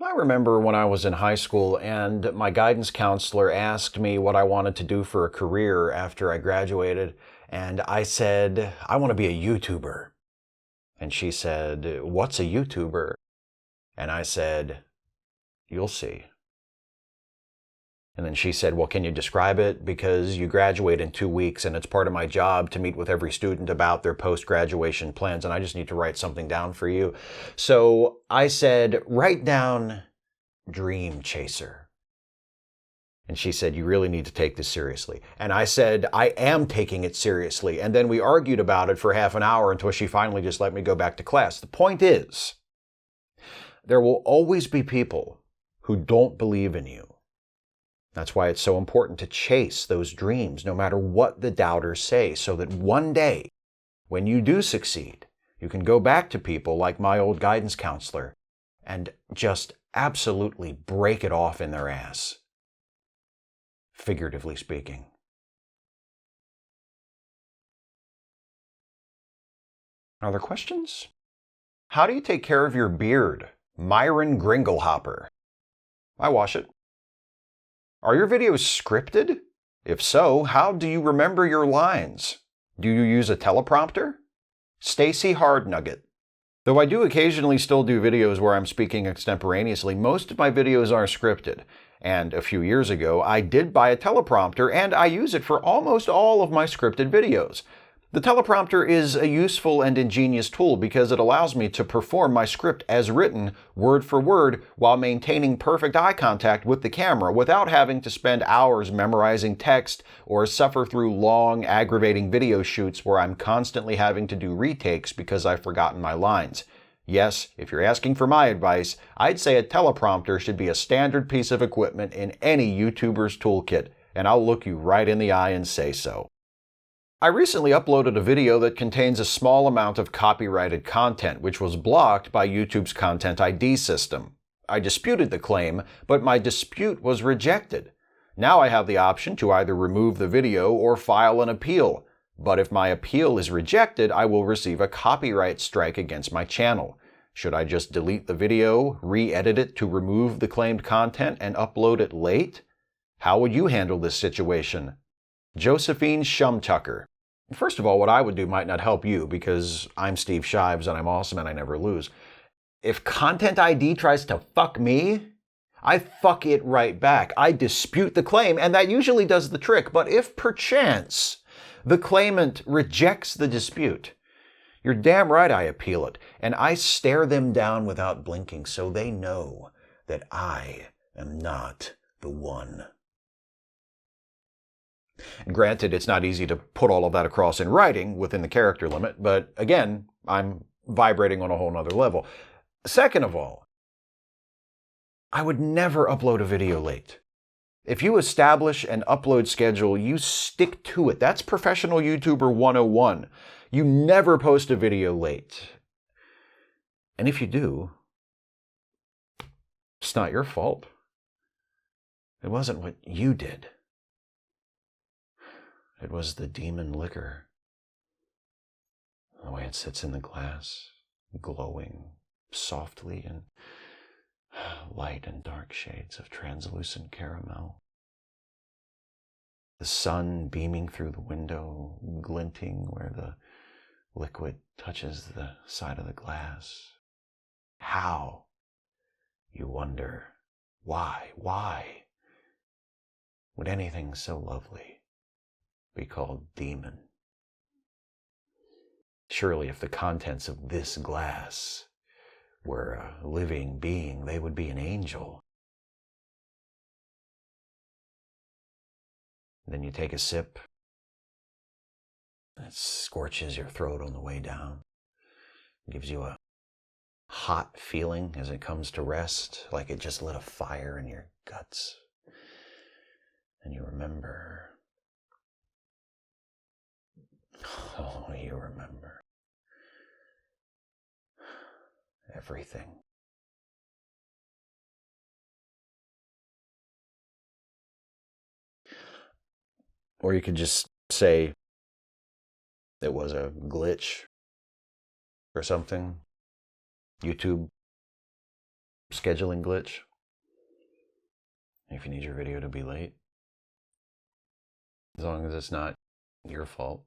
I remember when I was in high school and my guidance counselor asked me what I wanted to do for a career after I graduated, and I said, I want to be a YouTuber. And she said, "What's a YouTuber?" And I said, "You'll see." And then she said, "Well, can you describe it? Because you graduate in 2 weeks and it's part of my job to meet with every student about their post-graduation plans, and I just need to write something down for you." So I said, "Write down Dream Chaser." And she said, "You really need to take this seriously." And I said, "I am taking it seriously." And then we argued about it for half an hour until she finally just let me go back to class. The point is, there will always be people who don't believe in you. That's why it's so important to chase those dreams, no matter what the doubters say, so that one day, when you do succeed, you can go back to people like my old guidance counselor and just absolutely break it off in their ass, figuratively speaking. Are there questions? How do you take care of your beard? Myron Gringlehopper. I wash it. Are your videos scripted? If so, how do you remember your lines? Do you use a teleprompter? Stacy Hardnugget. Though I do occasionally still do videos where I'm speaking extemporaneously, most of my videos are scripted. And a few years ago, I did buy a teleprompter, and I use it for almost all of my scripted videos. The teleprompter is a useful and ingenious tool because it allows me to perform my script as written, word for word, while maintaining perfect eye contact with the camera without having to spend hours memorizing text or suffer through long, aggravating video shoots where I'm constantly having to do retakes because I've forgotten my lines. Yes, if you're asking for my advice, I'd say a teleprompter should be a standard piece of equipment in any YouTuber's toolkit, and I'll look you right in the eye and say so. I recently uploaded a video that contains a small amount of copyrighted content, which was blocked by YouTube's Content ID system. I disputed the claim, but my dispute was rejected. Now I have the option to either remove the video or file an appeal. But if my appeal is rejected, I will receive a copyright strike against my channel. Should I just delete the video, re-edit it to remove the claimed content, and upload it late? How would you handle this situation? Josephine Shumtucker. First of all, what I would do might not help you because I'm Steve Shives and I'm awesome and I never lose. If Content ID tries to fuck me, I fuck it right back. I dispute the claim, and that usually does the trick. But if perchance the claimant rejects the dispute, you're damn right I appeal it, and I stare them down without blinking so they know that I am not the one. Granted, it's not easy to put all of that across in writing within the character limit, but again, I'm vibrating on a whole nother level. Second of all, I would never upload a video late. If you establish an upload schedule, you stick to it. That's professional YouTuber 101. You never post a video late. And if you do, it's not your fault. It wasn't what you did. It was the demon liquor. The way it sits in the glass, glowing softly in light and dark shades of translucent caramel. The sun beaming through the window, glinting where the liquid touches the side of the glass. How? You wonder, why would anything so lovely be called demon? Surely if the contents of this glass were a living being, they would be an angel. Then you take a sip, and it scorches your throat on the way down. It gives you a hot feeling as it comes to rest, like it just lit a fire in your guts. And you remember. Oh, you remember everything. Or you could just say it was a glitch or something. YouTube scheduling glitch. If you need your video to be late, as long as it's not your fault.